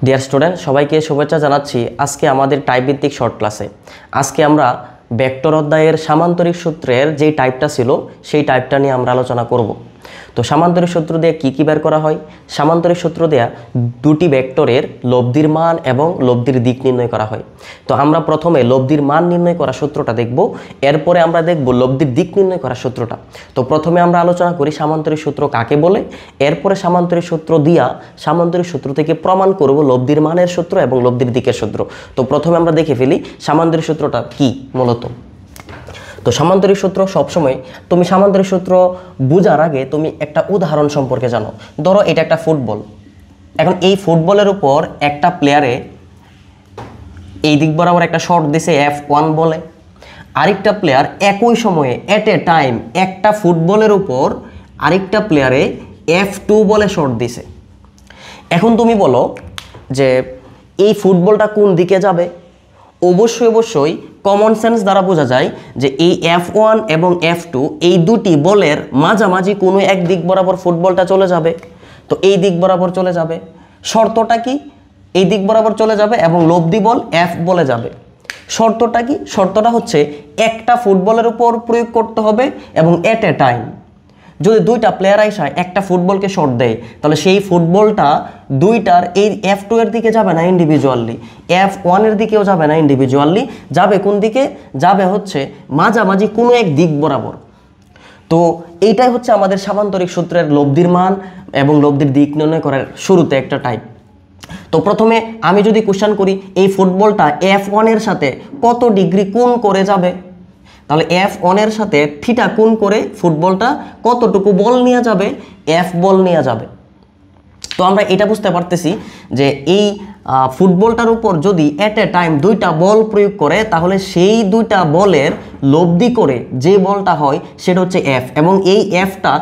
Dear student, সবাইকে শুভেচ্ছা জানাচ্ছি। আজকে আমাদের টাইপ ভিত্তিক শর্ট ক্লাসে আজকে আমরা ভেক্টর অধ্যায়ের সামান্তরিক সূত্রের যেই টাইপটা ছিল সেই টাইপটা নিয়ে আমরা আলোচনা করব। তো সামান্তরিক সূত্র দিয়ে কি বের করা হয়? সামান্তরিক সূত্র দেয়া দুটি ভেক্টরের লব্ধির মান এবং লব্ধির দিক নির্ণয় করা হয়। তো আমরা প্রথমে লব্ধির মান নির্ণয় করা সূত্রটা দেখব, এরপরে আমরা দেখব লব্ধির দিক নির্ণয় করা সূত্রটা। তো প্রথমে আমরা আলোচনা করি সামান্তরিক সূত্র কাকে বলে, এরপরে সামান্তরিক সূত্র দিয়া সামান্তরিক সূত্র থেকে প্রমাণ করব লব্ধির মানের সূত্র এবং লব্ধির দিকের সূত্র। তো প্রথমে আমরা দেখে ফেলি সামান্তরিক সূত্রটা কি মূলত। তো সামান্তরিক সূত্র সবসময় তুমি সামান্তরিক সূত্র বোঝার আগে তুমি একটা উদাহরণ সম্পর্কে জানো। ধরো এটা একটা ফুটবল, এখন এই ফুটবলের উপর একটা প্লেয়ারে এই দিক বরাবর একটা শট দিছে F1 বলে, আরেকটা প্লেয়ার একই সময়ে এট এ টাইম একটা ফুটবলের উপর আরেকটা প্লেয়ারে F2 বলে শট দিছে। এখন তুমি বলো যে এই ফুটবলটা কোন দিকে যাবে? অবশ্যই কমন সেন্স দ্বারা বোঝা যায় যে এই F1 এবং F2 এই দুটি বলের মাঝামাঝি কোনো এক দিক বরাবর ফুটবলটা চলে যাবে। তো এই দিক বরাবর চলে যাবে, শর্তটা কি? এই দিক বরাবর চলে যাবে এবং লব্ধি বল F বলে যাবে। শর্তটা কি? শর্তটা হচ্ছে একটা ফুটবলের উপর প্রয়োগ করতে হবে এবং এট এ টাইম। যদি দুইটা প্লেয়ার আইসা একটা ফুটবলকে শট দেয় তাহলে সেই ফুটবলটা দুইটার এই F2 এর দিকে যাবে না ইন্ডিভিজুয়ালি, F1 এর দিকেও যাবে না ইন্ডিভিজুয়ালি, যাবে কোন দিকে? যাবে হচ্ছে মাঝামাঝি কোনো এক দিক বরাবর। তো এইটাই হচ্ছে আমাদের সামান্তরিক সূত্রের লব্ধির মান এবং লব্ধির দিক নির্ণয় করার শুরুতে একটা টাইপ। তো প্রথমে আমি যদি কোশ্চেন করি এই ফুটবলটা F1 এর সাথে কত ডিগ্রি কোণ করে যাবে, তাহলে F1 এর সাথে থিটা কোণ করে ফুটবলটা কতটুকু বল নিয়ে যাবে? F বল নিয়ে যাবে। তো আমরা এটা বুঝতে পারতেছি যে এই ফুটবলটার উপর যদি এট এ টাইম দুইটা বল প্রয়োগ করে তাহলে সেই দুইটা বলের লব্ধি করে যে বলটা হয় সেটা হচ্ছে F, এবং এই Fটা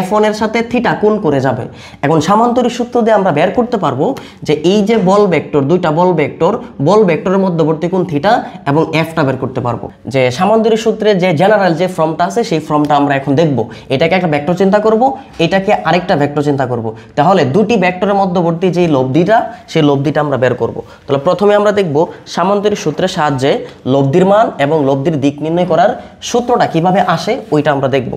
F1 এর সাথে থিটা কোণ করে যাবে। এখন সামান্তরিক সূত্র দিয়ে আমরা বের করতে পারবো যে এই যে বল ভেক্টর, দুইটা বল ভেক্টরের মধ্যবর্তী কোণ থিটা এবং Fটা বের করতে পারবো। যে সামান্তরিক সূত্রের যে জেনারেল যে ফর্মটা আছে সেই ফর্মটা আমরা এখন দেখব। এটাকে একটা ভেক্টর চিন্তা করব, এটাকে আরেকটা ভেক্টর চিন্তা করব, তাহলে দুটি ভেক্টরের মধ্যবর্তী যে লব্ধিটা সেই লব্ধিটা আমরা বের করব। তাহলে প্রথমে আমরা দেখব সামান্তরিক সূত্রের সাহায্যে লব্ধির মান এবং লব্ধির দিক নির্ণয় করার সূত্রটা কিভাবে আসে ওইটা আমরা দেখব।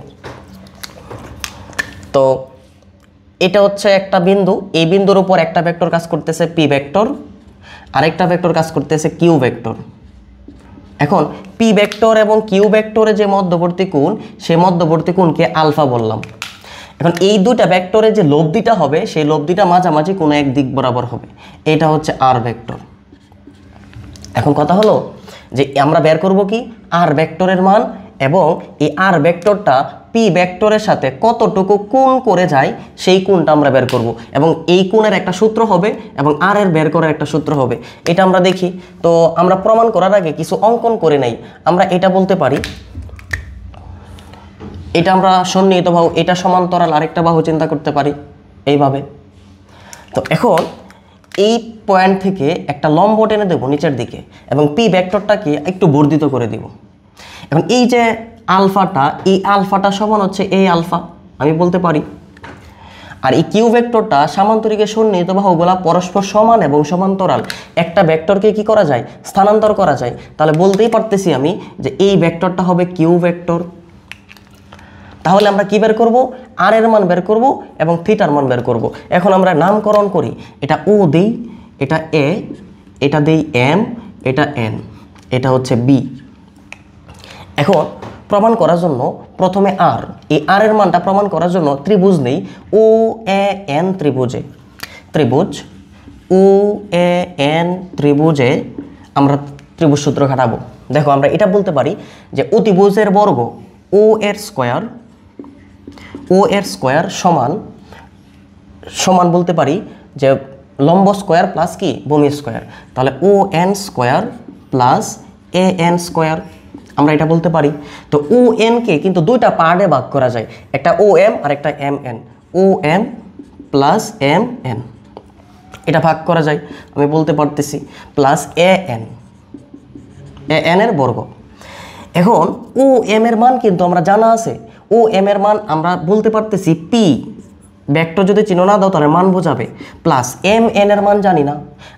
তো এটা হচ্ছে একটা বিন্দু, এই বিন্দুর উপর একটা ভেক্টর কাজ করতেছে P ভেক্টর, আরেকটা ভেক্টর কাজ করতেছে Q ভেক্টর। এখন P ভেক্টর এবং Q ভেক্টরের যে মধ্যবর্তী কোণ সেই মধ্যবর্তী কোণকে আলফা বললাম। এখন এই দুইটা ভেক্টরের যে লব্ধিটা হবে সেই লব্ধিটা মাঝামাঝি কোনো এক দিক বরাবর হবে, এটা হচ্ছে R ভেক্টর। এখন কথা হলো যে আমরা বের করব কি R ভেক্টরের মান, এবং এই R ভেক্টরটা P ভেক্টরের সাথে কতটুকু কোণ করে যায় সেই কোণটা আমরা বের করব, এবং এই কোণের একটা সূত্র হবে এবং R এর বের করার একটা সূত্র হবে। এটা আমরা দেখি। তো আমরা প্রমাণ করার আগে কিছু অঙ্কন করে নেই। আমরা এটা বলতে পারি, এটা আমরা সন্নিহিত বাহু, এটা সমান্তরাল আরেকটা বাহু চিন্তা করতে পারি এইভাবে। তো এখন এই পয়েন্ট থেকে একটা লম্ব টেনে দেবো নিচের দিকে এবং P ভেক্টরটাকে একটু বর্ধিত করে দিব। এখন এই যে আলফাটা, এই আলফাটা সমান হচ্ছে এই আলফা আমি বলতে পারি, আর এই কিউ ভেক্টরটা সামান্তরিকের সন্নিহিত বাহুগুলা পরস্পর সমান এবং সমান্তরাল একটা ভেক্টরকে কি করা যায়? স্থানান্তর করা যায়। তাহলে বলতেই পারতেছি আমি যে এই ভেক্টরটা হবে কিউ ভেক্টর। তাহলে আমরা কি বের করব? আর এর মান বের করব এবং থিটার মান বের করব। এখন আমরা নামকরণ করি, এটা ও দেই, এটা এ, এটা দেই এম, এটা এন, এটা হচ্ছে বি। এখন প্রমাণ করার জন্য প্রথমে আর, এই আর এর মানটা প্রমাণ করার জন্য ত্রিভুজ নেই ও এ এন ত্রিভুজে, ত্রিভুজ ও এ এন ত্রিভুজে আমরা ত্রিভুজ সূত্র খাটাবো। দেখো আমরা এটা বলতে পারি যে অতিভুজের বর্গ ও এর স্কোয়ার সমান সমান বলতে পারি যে লম্ব স্কোয়ার প্লাস কি ভূমি স্কোয়ার, তাহলে O N square plus A N square আমরা এটা বলতে পারি। তো ও এন কে কিন্তু দুইটা পার্টে ভাগ করা যায়, একটা ও এম আর একটা এম এন, ও এম প্লাস এম এন এটা ভাগ করা যায়, আমি বলতে পারতেছি প্লাস এ এন এর বর্গ। এখন ও এম এর মান কিন্তু আমরা জানা আছে, ও এম এর মান আমরা বলতে পারতেছি P ভেক্টর যদি চিহ্ন না দাও তাহলে মান বোঝাবে, প্লাস এম এন এর মান জানি না,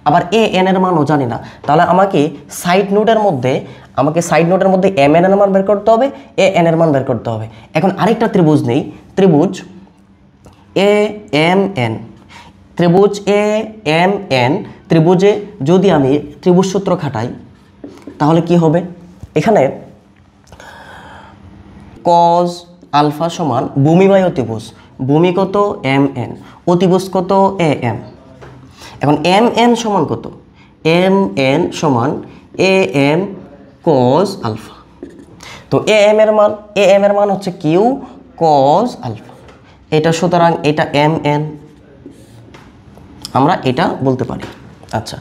আবার এ এন এর মানও জানি না, তাহলে আমাকে সাইড নোটের মধ্যে এম এন এর মান বের করতে হবে, এ এন এর মান বের করতে হবে। এখন আরেকটা ত্রিভুজ নেই, ত্রিভুজ এ এম এন, ত্রিভুজ এ এম এন ত্রিভুজে যদি আমি ত্রিভুজ সূত্র খাটাই তাহলে কি হবে? এখানে cos আলফা সমান ভূমি বাই অতিভুজ, ভূমি কত এম এন, অতিভুজ কত এ এম। এখন এম এন সমান কত? এম এন সমান এ এম cos আলফা। তো এ এম এর মান হচ্ছে কিউ cos আলফা, এটা সুতরাং এটা এম এন, আমরা এটা বলতে পারি। আচ্ছা,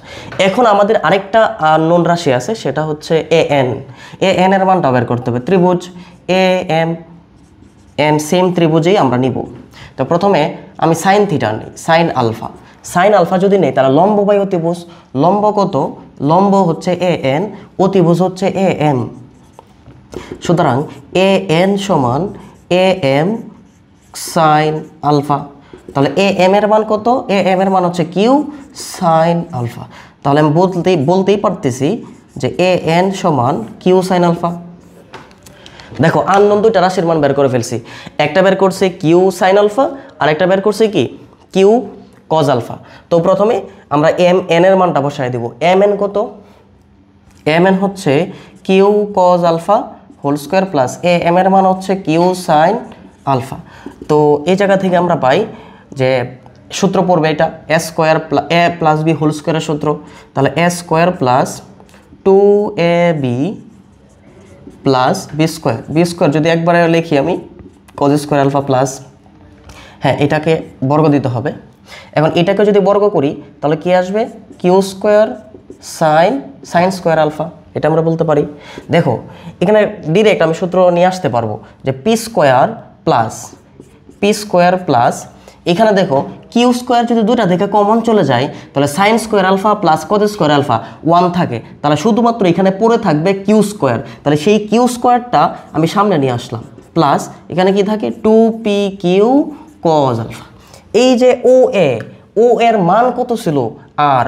এখন আমাদের আরেকটা নন রাশি আছে, সেটা হচ্ছে এ এন এর মানটা বের করতে হবে। ত্রিভুজ এ এম এন সেম ত্রিভুজেই আমরা নিব। তো প্রথমে আমি সাইন থিটা নিই, সাইন আলফা যদি নেই তাহলে লম্ব বাই অতিভুজ, লম্ব কত? লম্ব হচ্ছে এ এন, অতিভুজ হচ্ছে এ এম। সুতরাং এ এন সমান এ এম সাইন আলফা। তাহলে এ এম এর মান কত? এ এম এর মান হচ্ছে কিউ সাইন আলফা। তাহলে আমি বলতেই পারতেছি যে এ এন সমান কিউ সাইন আলফা। দেখো আননোন দুইটা রাশির মান বের করে ফেলছি, একটা বের করছে কিউ সাইন আলফা আর একটা বের করছে কি কিউ কজ আলফা। তো প্রথমে আমরা এম এন এর মানটা বসাই দিব। এম এন কত? এম এন হচ্ছে Q cos alpha whole square plus A M এর মান হচ্ছে কিউ সাইন আলফা। তো এই জায়গা থেকে আমরা পাই যে সূত্র পড়বে এটা A square A plus B whole স্কোয়ারের সূত্র। তাহলে A square plus 2ab plus B square যদি একবারে লিখি আমি কজ স্কোয়ার আলফা প্লাস, হ্যাঁ এটাকে বর্গ দিতে হবে। এখন এটাকে যদি বর্গ করি তাহলে কি আসবে? Q square sine square alpha, এটা আমরা বলতে পারি। দেখো এখানে ডিরেক্ট আমি সূত্র নিয়ে আসতে পারবো যে পি স্কোয়ার প্লাস এখানে দেখো কিউ স্কোয়ার যদি দুটা থেকে কমন চলে যায় তাহলে sine square alpha plus cos square alpha 1 থাকে, তাহলে শুধুমাত্র এখানে পড়ে থাকবে কিউ স্কোয়ার। তাহলে সেই কিউ স্কোয়ারটা আমি সামনে নিয়ে আসলাম, প্লাস এখানে কি থাকে 2p কিউ কজ আলফা। এই যে ও এর মান কত ছিল? আর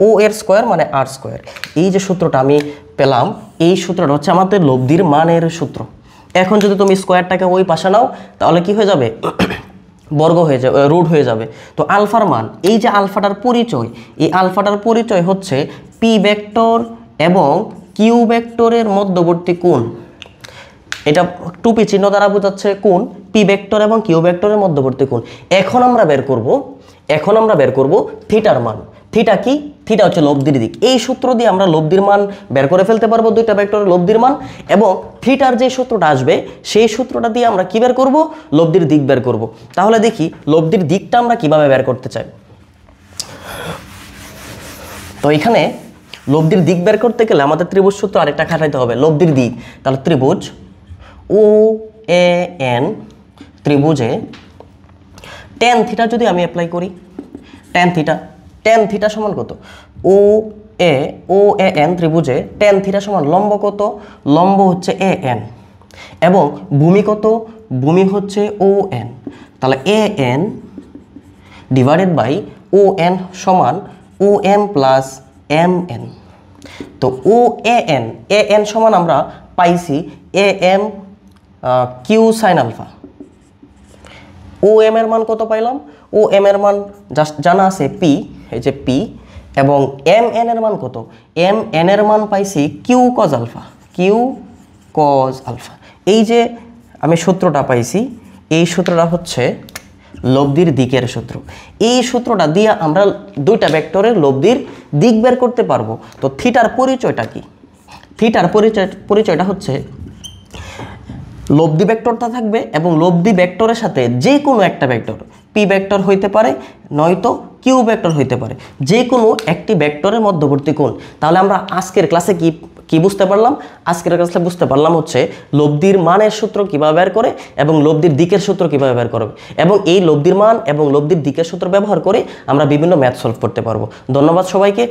ও এর স্কোয়ার মানে আর স্কোয়ার। এই যে সূত্রটা আমি পেলাম, এই সূত্রটা হচ্ছে আমাদের লব্ধির মানের সূত্র। এখন যদি তুমি স্কোয়ারটাকে ওই পাশে নাও তাহলে কি হয়ে যাবে? বর্গ হয়ে যাবে, রুট হয়ে যাবে। তো আলফার মান, এই যে আলফাটার পরিচয়, এই আলফাটার পরিচয় হচ্ছে পি ভেক্টর এবং কিউ ভেক্টরের মধ্যবর্তী কোণ। এটা 2p চিহ্ন দ্বারা বোঝাচ্ছে কোণ, পি ভেক্টর এবং কিউ ভেক্টরের মধ্যবর্তী কোণ। এখন আমরা বের করব থিটার মান। থিটা কি? থিটা হচ্ছে লব্ধির দিক। এই সূত্র দিয়ে আমরা লব্ধির মান বের করে ফেলতে পারবো, দুইটা ভেক্টরের লব্ধির মান। এবং থিটার যে সূত্রটা আসবে সেই সূত্রটা দিয়ে আমরা কি বের করব? লব্ধির দিক বের করব। তাহলে দেখি লব্ধির দিকটা আমরা কিভাবে বের করতে চাই। তো এখানে লব্ধির দিক বের করতে গেলে আমাদের ত্রিভুজ সূত্র আরেকটা খাটাইতে হবে, লব্ধির দিক। তাহলে ত্রিভুজ ও এ এন ত্রিভুজে ট্যান থিটা যদি আমি অ্যাপ্লাই করি, ট্যান থিটা সমান কত? ও এ এন ত্রিভুজে ট্যান থিটা সমান লম্ব কত? লম্ব হচ্ছে এ এন এবং ভূমি কত? ভূমি হচ্ছে ও এন। তাহলে A N divided by O N সমান O M plus M N. তো ও এ এন সমান আমরা পাইছি A M Q sine alpha. O M এর মান কত পাইলাম? ও এম এর মান জাস্ট জানা আছে পি, এই যে পি, এবং এম এন এর মান কত? এম এন এর মান পাইছি কিউ কজ আলফা। এই যে আমি সূত্রটা পাইছি, এই সূত্রটা হচ্ছে লব্ধির দিকের সূত্র। এই সূত্রটা দিয়ে আমরা দুইটা ভেক্টরের লব্ধির দিক বের করতে পারবো। তো থিটার পরিচয়টা কি? থিটার পরিচয়টা হচ্ছে লব্ধি ভেক্টরটা থাকবে এবং লব্ধি ভেক্টরের সাথে যে কোনো একটা ভেক্টর, পি ভেক্টর হইতে পারে নয়তো কিউ ভেক্টর হইতে পারে, যে কোনো একটি ভেক্টরের মধ্যবর্তী কোণ। তাহলে আমরা আজকের ক্লাসে কি বুঝতে পারলাম? আজকের ক্লাসে বুঝতে পারলাম হচ্ছে লব্ধির মানের সূত্র কীভাবে বের করে এবং লব্ধির দিকের সূত্র কীভাবে বের করবে, এবং এই লব্ধির মান এবং লব্ধির দিকের সূত্র ব্যবহার করে আমরা বিভিন্ন ম্যাথ সলভ করতে পারবো। ধন্যবাদ সবাইকে।